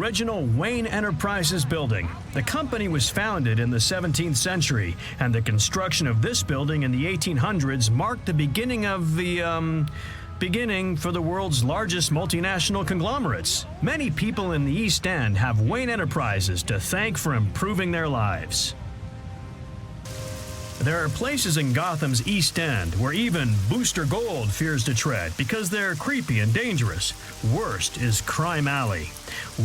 original Wayne Enterprises building. The company was founded in the 17th century, and the construction of this building in the 1800s marked the beginning of the, beginning for the world's largest multinational conglomerates. Many people in the East End have Wayne Enterprises to thank for improving their lives. There are places in Gotham's East End where even Booster Gold fears to tread because they're creepy and dangerous. Worst is Crime Alley.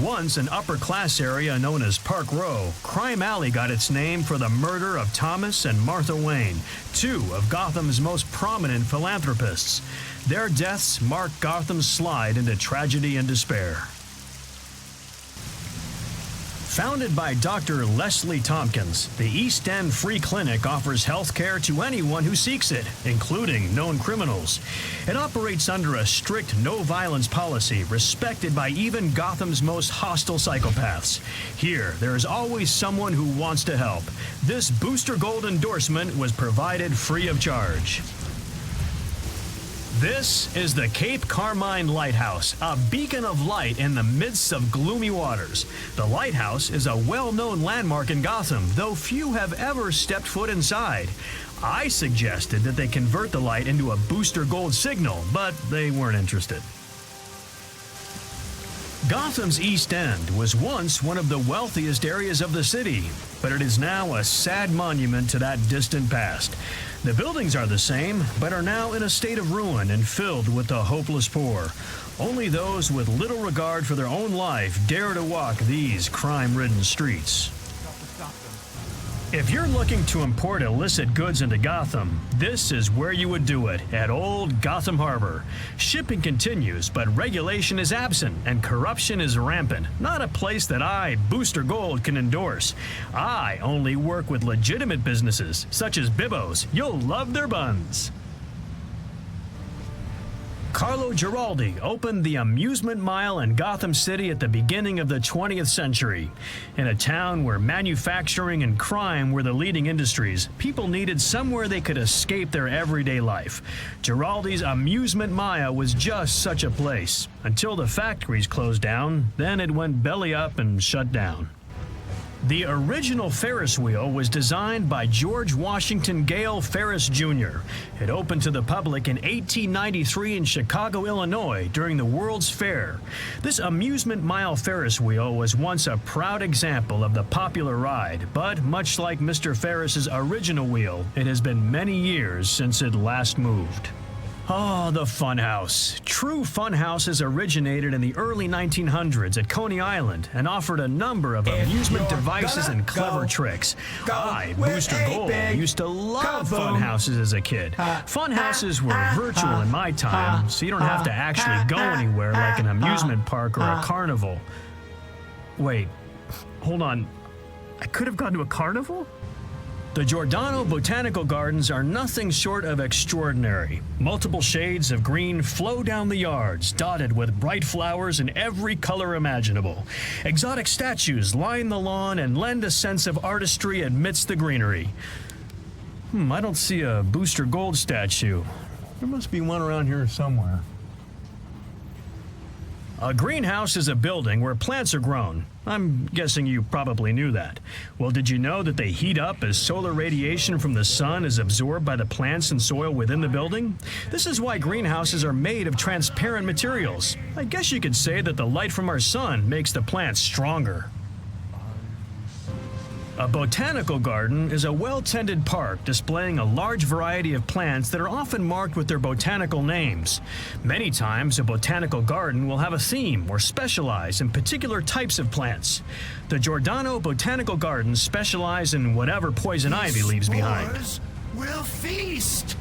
Once an upper-class area known as Park Row, Crime Alley got its name for the murder of Thomas and Martha Wayne, two of Gotham's most prominent philanthropists. Their deaths marked Gotham's slide into tragedy and despair. Founded by Dr. Leslie Tompkins, the East End Free Clinic offers health care to anyone who seeks it, including known criminals. It operates under a strict no-violence policy, respected by even Gotham's most hostile psychopaths. Here, there is always someone who wants to help. This Booster Gold endorsement was provided free of charge. This is the Cape Carmine Lighthouse, a beacon of light in the midst of gloomy waters. The lighthouse is a well-known landmark in Gotham, though few have ever stepped foot inside. I suggested that they convert the light into a Booster Gold signal, but they weren't interested. Gotham's East End was once one of the wealthiest areas of the city, but it is now a sad monument to that distant past. The buildings are the same, but are now in a state of ruin and filled with the hopeless poor. Only those with little regard for their own life dare to walk these crime-ridden streets. If you're looking to import illicit goods into Gotham, this is where you would do it, at Old Gotham Harbor. Shipping continues, but regulation is absent and corruption is rampant. Not a place that I, Booster Gold, can endorse. I only work with legitimate businesses, such as Bibbo's. You'll love their buns. Carlo Giraldi opened the amusement mile in Gotham City at the beginning of the 20th century. In a town where manufacturing and crime were the leading industries, people needed somewhere they could escape their everyday life. Giraldi's amusement mile was just such a place. Until the factories closed down, then it went belly up and shut down. The original Ferris wheel was designed by George Washington Gale Ferris Jr. It opened to the public in 1893 in Chicago, Illinois, during the World's Fair. This amusement mile Ferris wheel was once a proud example of the popular ride, but much like Mr. Ferris's original wheel, it has been many years since it last moved. Oh, the Funhouse. True Funhouses originated in the early 1900s at Coney Island and offered a number of amusement devices and clever tricks. I, Booster Gold, used to love Funhouses as a kid. Funhouses were virtual in my time, so you don't have to actually go anywhere like an amusement park or a carnival. Wait, hold on. I could have gone to a carnival? The Giordano Botanical Gardens are nothing short of extraordinary. Multiple shades of green flow down the yards, dotted with bright flowers in every color imaginable. Exotic statues line the lawn and lend a sense of artistry amidst the greenery. I don't see a Booster Gold statue. There must be one around here somewhere. A greenhouse is a building where plants are grown. I'm guessing you probably knew that. Well, did you know that they heat up as solar radiation from the sun is absorbed by the plants and soil within the building? This is why greenhouses are made of transparent materials. I guess you could say that the light from our sun makes the plants stronger. A botanical garden is a well-tended park displaying a large variety of plants that are often marked with their botanical names. Many times, a botanical garden will have a theme or specialize in particular types of plants. The Giordano Botanical Gardens specialize in whatever poison ivy leaves behind. Will feast!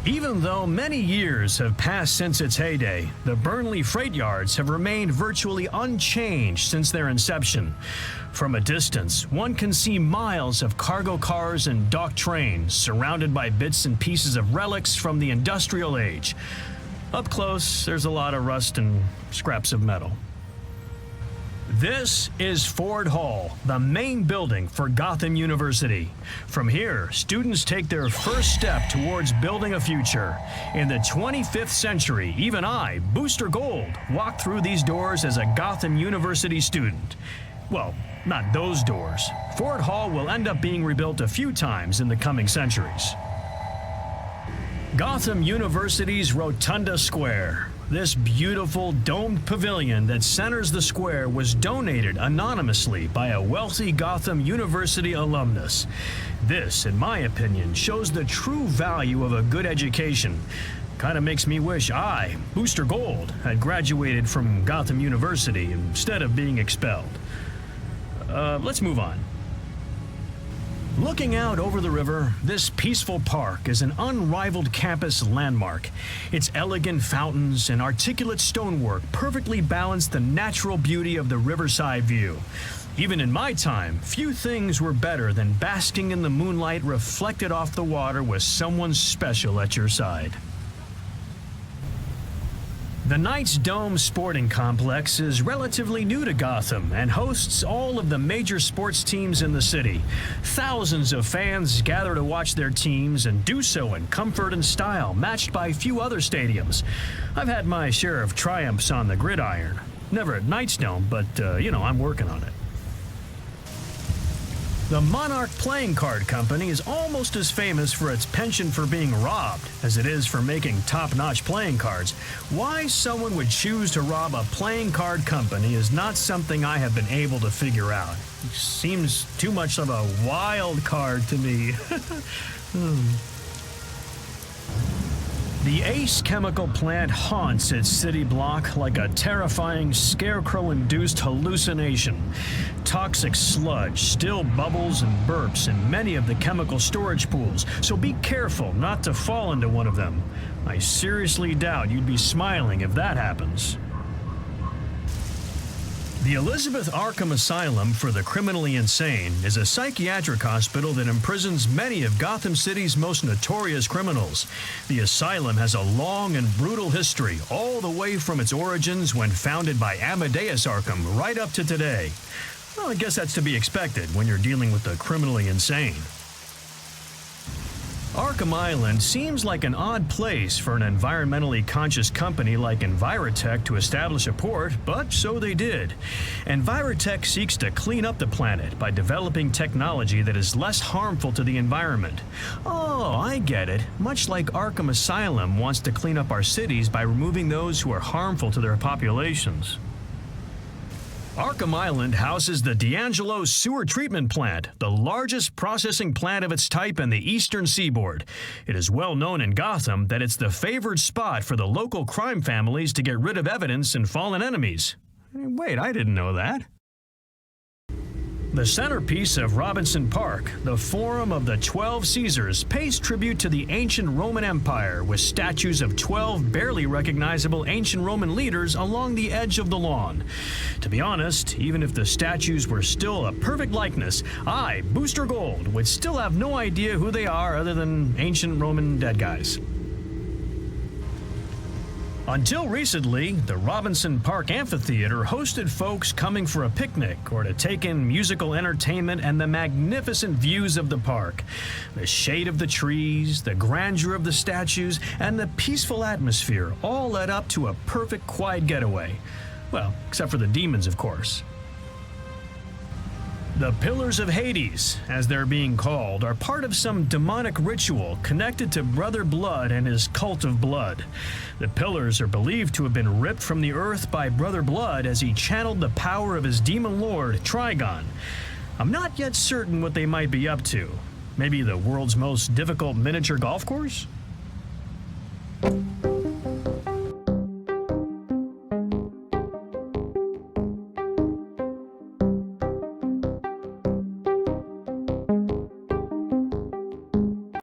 Even though many years have passed since its heyday, the Burnley freight yards have remained virtually unchanged since their inception. From a distance, one can see miles of cargo cars and dock trains surrounded by bits and pieces of relics from the industrial age. Up close, there's a lot of rust and scraps of metal. This is Ford Hall, the main building for Gotham University. From here, students take their first step towards building a future. In the 25th century, even I, Booster Gold, walked through these doors as a Gotham University student. Well, not those doors. Ford Hall will end up being rebuilt a few times in the coming centuries. Gotham University's Rotunda Square. This beautiful domed pavilion that centers the square was donated anonymously by a wealthy Gotham University alumnus. This, in my opinion, shows the true value of a good education. Kind of makes me wish I, Booster Gold, had graduated from Gotham University instead of being expelled. Let's move on. Looking out over the river, this peaceful park is an unrivaled campus landmark. Its elegant fountains and articulate stonework perfectly balance the natural beauty of the riverside view. Even in my time, few things were better than basking in the moonlight reflected off the water with someone special at your side. The Knights Dome Sporting Complex is relatively new to Gotham and hosts all of the major sports teams in the city. Thousands of fans gather to watch their teams and do so in comfort and style, matched by few other stadiums. I've had my share of triumphs on the gridiron. Never at Knights Dome, but, I'm working on it. The Monarch Playing Card Company is almost as famous for its penchant for being robbed as it is for making top-notch playing cards. Why someone would choose to rob a playing card company is not something I have been able to figure out. It seems too much of a wild card to me. The Ace chemical plant haunts its city block like a terrifying scarecrow-induced hallucination. Toxic sludge still bubbles and burps in many of the chemical storage pools, so be careful not to fall into one of them. I seriously doubt you'd be smiling if that happens. The Elizabeth Arkham Asylum for the Criminally Insane is a psychiatric hospital that imprisons many of Gotham City's most notorious criminals. The asylum has a long and brutal history, all the way from its origins when founded by Amadeus Arkham right up to today. Well, I guess that's to be expected when you're dealing with the criminally insane. Arkham Island seems like an odd place for an environmentally conscious company like Envirotech to establish a port, but so they did. Envirotech seeks to clean up the planet by developing technology that is less harmful to the environment. Oh, I get it. Much like Arkham Asylum wants to clean up our cities by removing those who are harmful to their populations. Arkham Island houses the D'Angelo Sewer Treatment Plant, the largest processing plant of its type in the eastern seaboard. It is well known in Gotham that it's the favored spot for the local crime families to get rid of evidence and fallen enemies. Wait, I didn't know that. The centerpiece of Robinson Park, the Forum of the 12 Caesars, pays tribute to the ancient Roman Empire with statues of 12 barely recognizable ancient Roman leaders along the edge of the lawn. To be honest, even if the statues were still a perfect likeness, I, Booster Gold, would still have no idea who they are other than ancient Roman dead guys. Until recently, the Robinson Park Amphitheater hosted folks coming for a picnic or to take in musical entertainment and the magnificent views of the park. The shade of the trees, the grandeur of the statues, and the peaceful atmosphere all led up to a perfect quiet getaway. Well, except for the demons, of course. The Pillars of Hades, as they're being called, are part of some demonic ritual connected to Brother Blood and his cult of blood. The pillars are believed to have been ripped from the earth by Brother Blood as he channeled the power of his demon lord, Trigon. I'm not yet certain what they might be up to. Maybe the world's most difficult miniature golf course?